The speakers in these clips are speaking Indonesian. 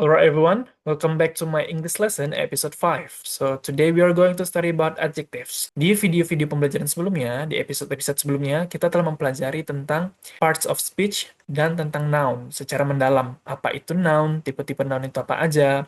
Alright everyone, welcome back to my English lesson episode 5. So today we are going to study about adjectives. Di video-video pembelajaran sebelumnya, di episode-episode sebelumnya, kita telah mempelajari tentang parts of speech dan tentang noun secara mendalam. Apa itu noun, tipe-tipe noun itu apa aja,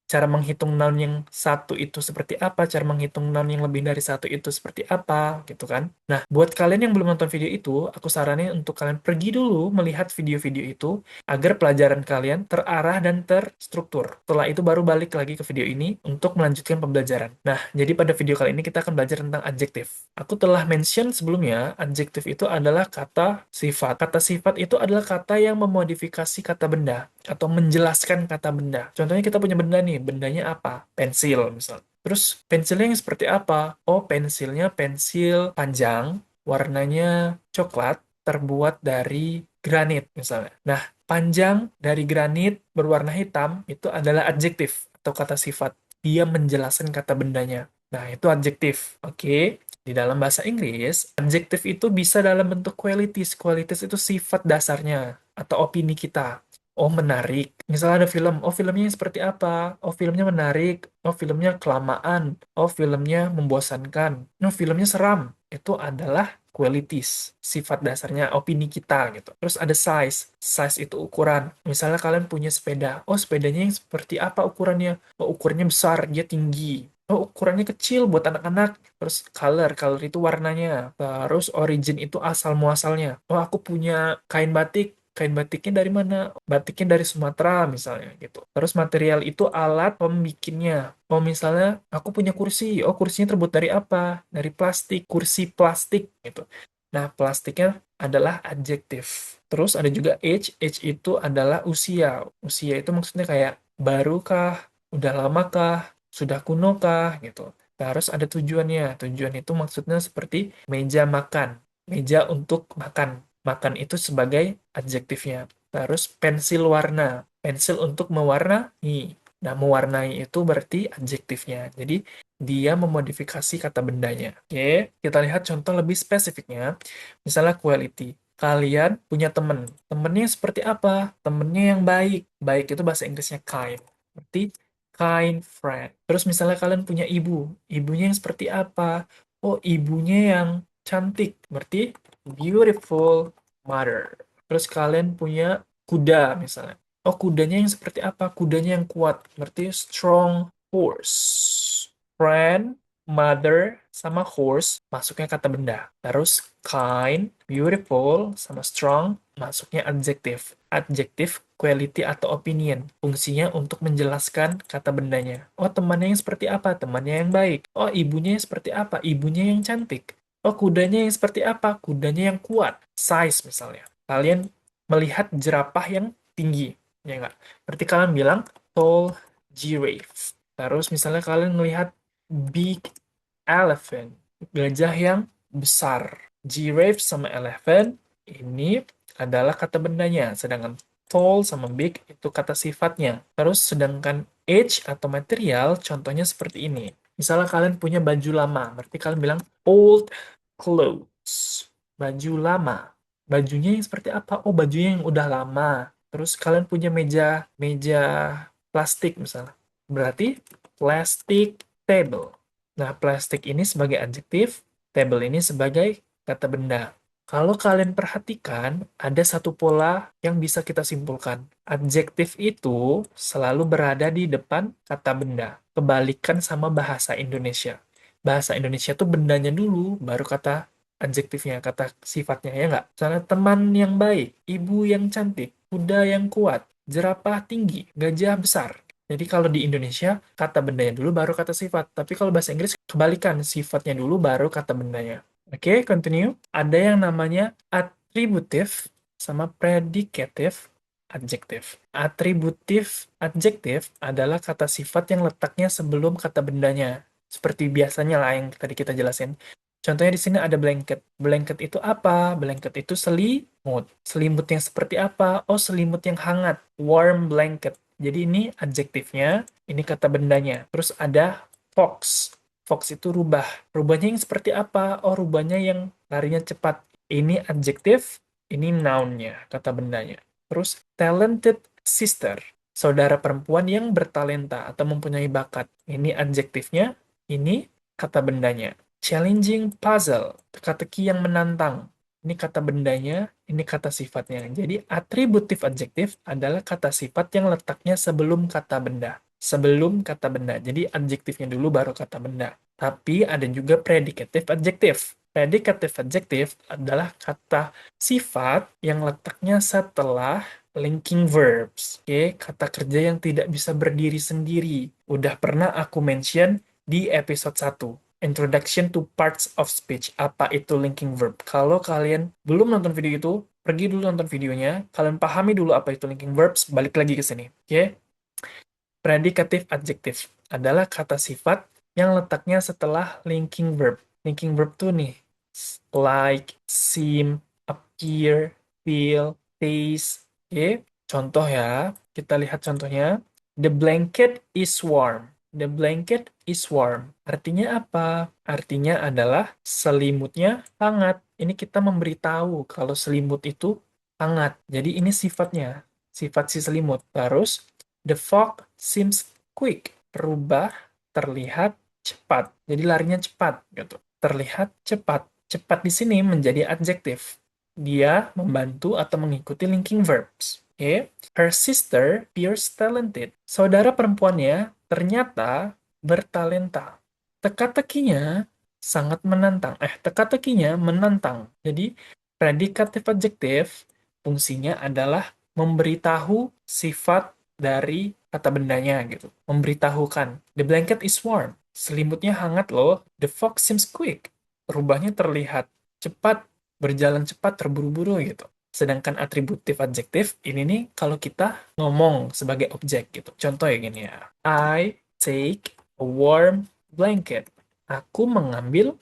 cara menghitung noun yang satu itu seperti apa, cara menghitung noun yang lebih dari satu itu seperti apa, gitu kan. Nah, buat kalian yang belum nonton video itu, aku saranin untuk kalian pergi dulu melihat video-video itu, agar pelajaran kalian terarah dan terstruktur. Setelah itu baru balik lagi ke video ini untuk melanjutkan pembelajaran. Nah, jadi pada video kali ini kita akan belajar tentang adjektif. Aku telah mention sebelumnya, adjektif itu adalah kata sifat. Kata sifat itu adalah kata yang memodifikasi kata benda atau menjelaskan kata benda. Contohnya kita punya benda nih, bendanya apa? Pensil misalnya. Terus pensilnya yang seperti apa? Oh, pensilnya pensil panjang, warnanya coklat, terbuat dari granit misalnya. Nah, panjang dari granit berwarna hitam itu adalah adjektif atau kata sifat. Dia menjelaskan kata bendanya. Nah, itu adjektif. Oke. Di dalam bahasa Inggris, adjektif itu bisa dalam bentuk qualities. Qualities itu sifat dasarnya atau opini kita. Oh, menarik. Misalnya ada film. Oh, filmnya seperti apa? Oh, filmnya menarik. Oh, filmnya kelamaan. Oh, filmnya membosankan. Oh, filmnya seram. Itu adalah qualities. Sifat dasarnya, opini kita gitu. Terus ada size. Size itu ukuran. Misalnya kalian punya sepeda. Oh, sepedanya yang seperti apa ukurannya? Oh, ukurannya besar. Dia tinggi. Oh, ukurannya kecil buat anak-anak. Terus color. Color itu warnanya. Terus origin itu asal muasalnya. Oh, aku punya kain batik. Kain batiknya dari mana? Batiknya dari Sumatera misalnya gitu. Terus material itu alat pembikinnya. Oh misalnya aku punya kursi. Oh kursinya terbuat dari apa? Dari plastik. Kursi plastik gitu. Nah plastiknya adalah adjektif. Terus ada juga age. Age itu adalah usia. Usia itu maksudnya kayak baru kah? Udah lama kah? Sudah kuno kah? Gitu. Terus ada tujuannya. Tujuan itu maksudnya seperti meja makan. Meja untuk makan. Makan itu sebagai adjektifnya. Terus pensil warna. Pensil untuk mewarnai. Nah, mewarnai itu berarti adjektifnya. Jadi, dia memodifikasi kata bendanya. Oke, kita lihat contoh lebih spesifiknya. Misalnya quality. Kalian punya temen. Temennya seperti apa? Temennya yang baik. Baik itu bahasa Inggrisnya kind. Berarti kind friend. Terus misalnya kalian punya ibu. Ibunya yang seperti apa? Oh, ibunya yang cantik. Berarti beautiful mother. Terus kalian punya kuda misalnya. Oh, kudanya yang seperti apa? Kudanya yang kuat. Berarti strong horse. Friend, mother, sama horse masuknya kata benda. Terus kind, beautiful, sama strong masuknya adjektif. Adjektif, quality atau opinion. Fungsinya untuk menjelaskan kata bendanya. Oh, temannya yang seperti apa? Temannya yang baik. Oh, ibunya yang seperti apa? Ibunya yang cantik. Oh, kudanya yang seperti apa? Kudanya yang kuat. Size misalnya. Kalian melihat jerapah yang tinggi. Ya enggak? Berarti kalian bilang tall giraffe. Terus misalnya kalian melihat big elephant. Gajah yang besar. Giraffe sama elephant ini adalah kata bendanya. Sedangkan tall sama big itu kata sifatnya. Terus sedangkan age atau material contohnya seperti ini. Misalnya kalian punya baju lama. Berarti kalian bilang old clothes. Baju lama. Bajunya yang seperti apa? Oh, bajunya yang udah lama. Terus kalian punya meja meja plastik misalnya. Berarti plastic table. Nah, plastik ini sebagai adjektif, table ini sebagai kata benda. Kalau kalian perhatikan, ada satu pola yang bisa kita simpulkan. Adjektif itu selalu berada di depan kata benda. Kebalikan sama bahasa Indonesia. Bahasa Indonesia tuh bendanya dulu, baru kata adjektifnya, kata sifatnya, ya nggak? Misalnya teman yang baik, ibu yang cantik, kuda yang kuat, jerapah tinggi, gajah besar. Jadi kalau di Indonesia, kata bendanya dulu baru kata sifat. Tapi kalau bahasa Inggris kebalikan, sifatnya dulu baru kata bendanya. Oke, continue. Ada yang namanya attributive sama predicative adjective. Atributif adjektif adalah kata sifat yang letaknya sebelum kata bendanya. Seperti biasanya lah yang tadi kita jelasin. Contohnya di sini ada blanket. Blanket itu apa? Blanket itu selimut. Selimut yang seperti apa? Oh, selimut yang hangat. Warm blanket. Jadi ini adjektifnya, ini kata bendanya. Terus ada fox. Fox itu rubah. Rubahnya yang seperti apa? Oh, rubahnya yang larinya cepat. Ini adjektif, ini noun-nya, kata bendanya. Terus talented sister. saudara perempuan yang bertalenta atau mempunyai bakat. Ini adjektifnya, ini kata bendanya. Challenging puzzle, teka-teki yang menantang. Ini kata bendanya, ini kata sifatnya. Jadi atributif adjektif adalah kata sifat yang letaknya sebelum kata benda. Sebelum kata benda. Jadi adjektifnya dulu baru kata benda. Tapi ada juga predicative adjektif. Predicative adjektif adalah kata sifat yang letaknya setelah linking verbs. Oke, kata kerja yang tidak bisa berdiri sendiri. Udah pernah aku mention di episode 1. Introduction to Parts of Speech. Apa itu linking verb? Kalau kalian belum nonton video itu, pergi dulu nonton videonya. Kalian pahami dulu apa itu linking verbs, balik lagi ke sini. Oke? Predicative adjective adalah kata sifat yang letaknya setelah linking verb. Linking verb tuh nih, like, seem, appear, feel, taste. Oke? Contoh ya, kita lihat contohnya. The blanket is warm. The blanket is warm. Artinya apa? Artinya adalah selimutnya hangat. Ini kita memberitahu kalau selimut itu hangat. Jadi ini sifatnya, sifat si selimut. Terus, the fog seems quick. Berubah, terlihat cepat. Jadi larinya cepat gitu. Terlihat cepat. Cepat di sini menjadi adjektif. Dia membantu atau mengikuti linking verbs. Oke. Her sister appears talented. Saudara perempuannya ternyata bertalenta. Teka-tekinya sangat menantang. Teka-tekinya menantang. Jadi, predicative adjective fungsinya adalah memberitahu sifat dari kata bendanya gitu. Memberitahukan. The blanket is warm. Selimutnya hangat loh. The fox seems quick. Perubahannya terlihat cepat, berjalan cepat, terburu-buru gitu. Sedangkan atributif adjektif ini nih kalau kita ngomong sebagai objek gitu. Contoh ya gini ya. I take a warm blanket. Aku mengambil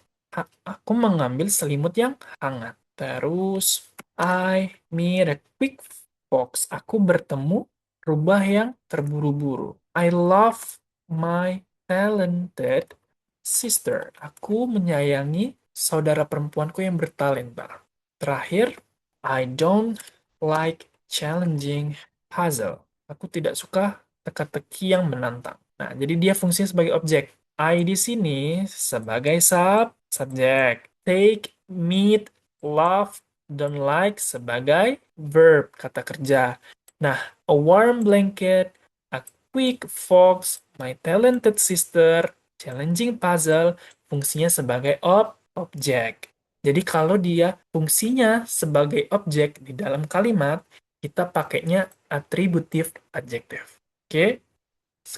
selimut yang hangat. Terus I meet a quick fox. Aku bertemu rubah yang terburu-buru. I love my talented sister. Aku menyayangi saudara perempuanku yang bertalenta. Terakhir, I don't like challenging puzzle. Aku tidak suka teka-teki yang menantang. Nah, jadi dia fungsinya sebagai objek. I di sini sebagai subjek. Take, meet, love, don't like sebagai verb, kata kerja. Nah, a warm blanket, a quick fox, my talented sister, challenging puzzle, fungsinya sebagai objek. Jadi kalau dia fungsinya sebagai objek di dalam kalimat, kita pakainya atributif adjektif. Oke?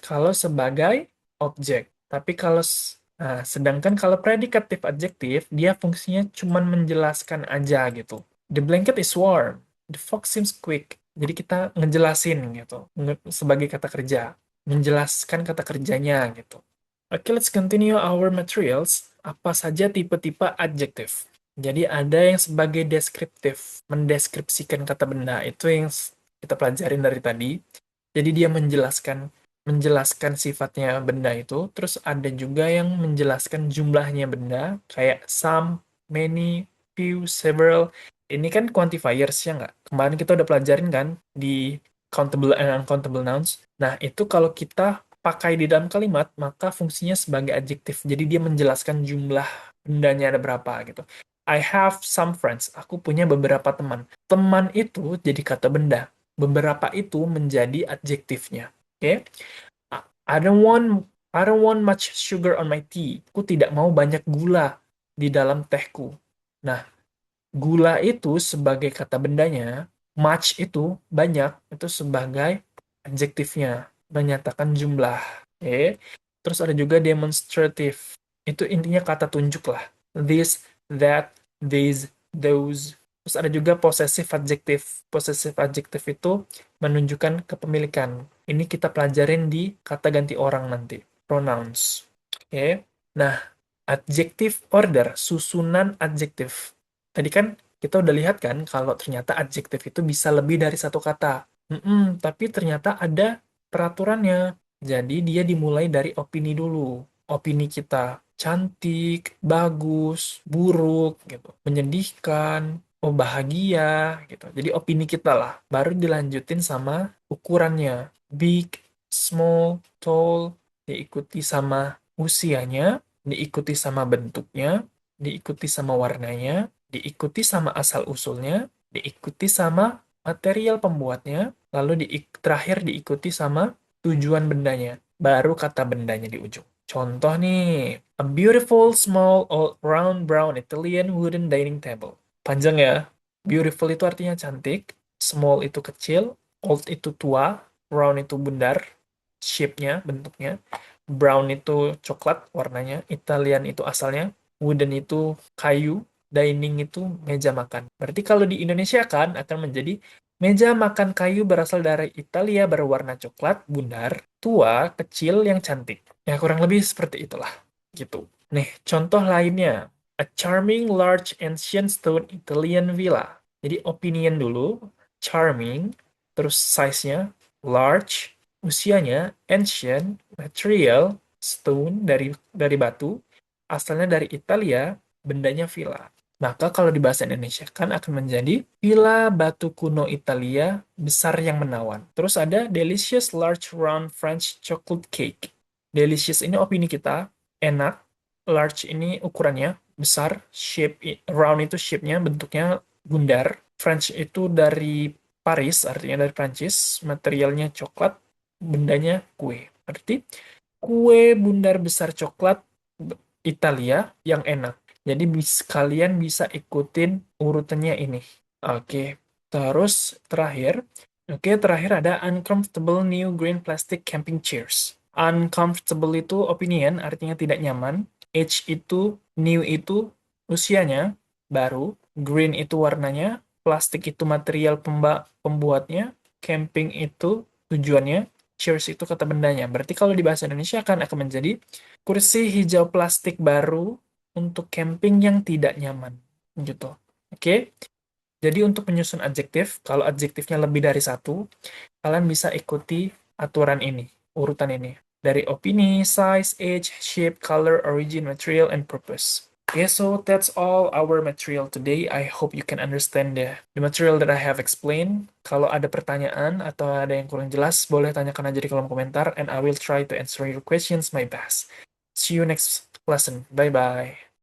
Kalau sebagai objek. Tapi sedangkan kalau predikatif adjektif, dia fungsinya cuma menjelaskan aja gitu. The blanket is warm. The fox seems quick. Jadi kita ngejelasin gitu, sebagai kata kerja. Menjelaskan kata kerjanya gitu. Oke, let's continue our materials. Apa saja tipe-tipe adjektif? Jadi ada yang sebagai deskriptif, mendeskripsikan kata benda. Itu yang kita pelajarin dari tadi. Jadi dia menjelaskan sifatnya benda itu. Terus ada juga yang menjelaskan jumlahnya benda, kayak some, many, few, several. Ini kan quantifiers ya nggak? Kemarin kita udah pelajarin kan di countable and uncountable nouns. Nah, itu kalau kita pakai di dalam kalimat, maka fungsinya sebagai adjektif. Jadi dia menjelaskan jumlah bendanya ada berapa gitu. I have some friends. Aku punya beberapa teman. Teman itu jadi kata benda. Beberapa itu menjadi adjektifnya. Oke? I don't want much sugar on my tea. Aku tidak mau banyak gula di dalam tehku. Nah, gula itu sebagai kata bendanya, much itu banyak, itu sebagai adjektifnya, menyatakan jumlah. Oke. Terus ada juga demonstrative. Itu intinya kata tunjuk lah. This, that, these, those. Terus ada juga possessive adjective. Possessive adjective itu menunjukkan kepemilikan. Ini kita pelajarin di kata ganti orang nanti. Pronouns. Oke. Nah, adjective order, susunan adjektif. Tadi kan kita udah lihat kan kalau ternyata adjektif itu bisa lebih dari satu kata. Tapi ternyata ada peraturannya. Jadi dia dimulai dari opini dulu. Opini kita cantik, bagus, buruk, gitu. Menyedihkan, bahagia, gitu. Jadi opini kita lah. Baru dilanjutin sama ukurannya. big, small, tall, diikuti sama usianya, diikuti sama bentuknya, diikuti sama warnanya, diikuti sama asal-usulnya, diikuti sama material pembuatnya, lalu terakhir diikuti sama tujuan bendanya, baru kata bendanya di ujung. Contoh nih, a beautiful small old round brown Italian wooden dining table. Panjang ya. Beautiful itu artinya cantik, small itu kecil, old itu tua, round itu bundar, shape-nya, bentuknya, brown itu coklat warnanya, Italian itu asalnya, wooden itu kayu, dining itu meja makan. Berarti kalau di Indonesia kan akan menjadi meja makan kayu berasal dari Italia berwarna coklat, bundar, tua, kecil, yang cantik. Ya kurang lebih seperti itulah. Gitu. Nih, contoh lainnya. A charming large ancient stone Italian villa. Jadi opinion dulu, charming, terus size-nya, large, usianya, ancient, material, stone dari batu, asalnya dari Italia, bendanya villa. Maka kalau di bahasa Indonesia kan akan menjadi villa batu kuno Italia besar yang menawan. Terus ada delicious large round French chocolate cake. Delicious ini opini kita, enak. Large ini ukurannya besar, round itu shape-nya, bentuknya bundar. French itu dari Paris, artinya dari Prancis. Materialnya coklat, bendanya kue. Berarti kue bundar besar coklat Italia yang enak. Jadi kalian bisa ikutin urutannya ini. Oke, terus terakhir ada uncomfortable new green plastic camping chairs. Uncomfortable itu opinion, artinya tidak nyaman. Age itu, new itu usianya, baru. Green itu warnanya, plastik itu material pembuatnya, camping itu tujuannya, cheers itu kata bendanya. Berarti kalau di bahasa Indonesia akan menjadi kursi hijau plastik baru untuk camping yang tidak nyaman. Gitu. Oke? Jadi untuk menyusun adjektif, kalau adjektifnya lebih dari satu, kalian bisa ikuti aturan ini, urutan ini. Dari opini, size, age, shape, color, origin, material, and purpose. Okay, so that's all our material today. I hope you can understand the material that I have explained. Kalau ada pertanyaan atau ada yang kurang jelas, boleh tanyakan aja di kolom komentar, and I will try to answer your questions my best. See you next lesson. Bye-bye.